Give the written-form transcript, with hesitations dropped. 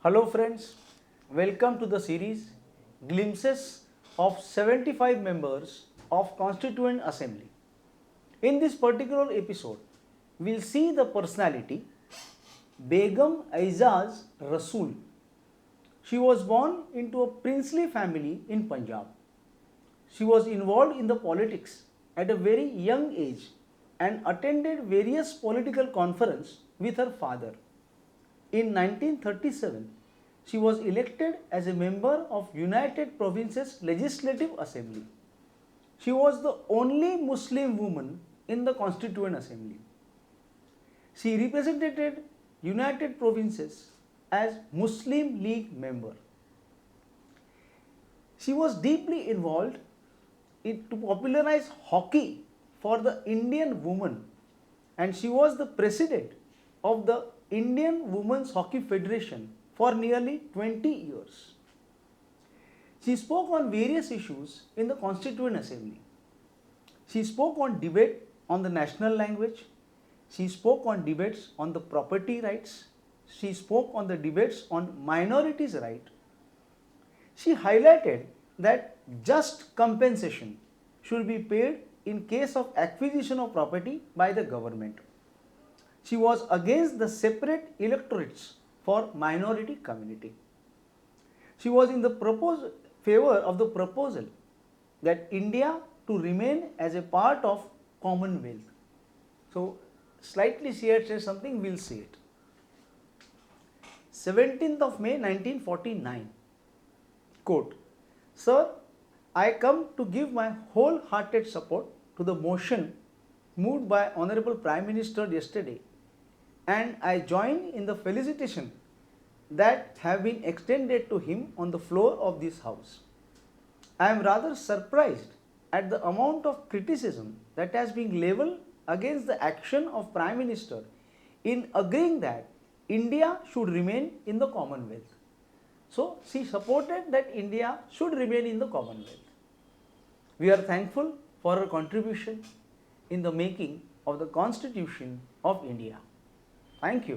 Hello friends, welcome to the series Glimpses of 75 members of Constituent Assembly. In this particular episode, we will see the personality Begum Aizaz Rasul. She was born into a princely family in Punjab. She was involved in the politics at a very young age and attended various political conferences with her father. In 1937, she was elected as a member of United Provinces Legislative Assembly. She was the only Muslim woman in the Constituent Assembly. She represented United Provinces as Muslim League member. She was deeply involved to popularize hockey for the Indian women, and she was the president of the Indian Women's Hockey Federation for nearly 20 years. She spoke on various issues in the Constituent Assembly. She spoke on debate on the national language. She spoke on debates on the property rights. She spoke on the debates on minorities' rights. She highlighted that just compensation should be paid in case of acquisition of property by the government. She was against the separate electorates for minority community. She was in the favor of the proposal that India to remain as a part of Commonwealth. So slightly she had said something, we'll see it. 17th of May 1949, quote, "Sir, I come to give my wholehearted support to the motion moved by Honorable Prime Minister yesterday, and I join in the felicitation that have been extended to him on the floor of this House. I am rather surprised at the amount of criticism that has been levelled against the action of Prime Minister in agreeing that India should remain in the Commonwealth." So, she supported that India should remain in the Commonwealth. We are thankful for her contribution in the making of the Constitution of India. Thank you.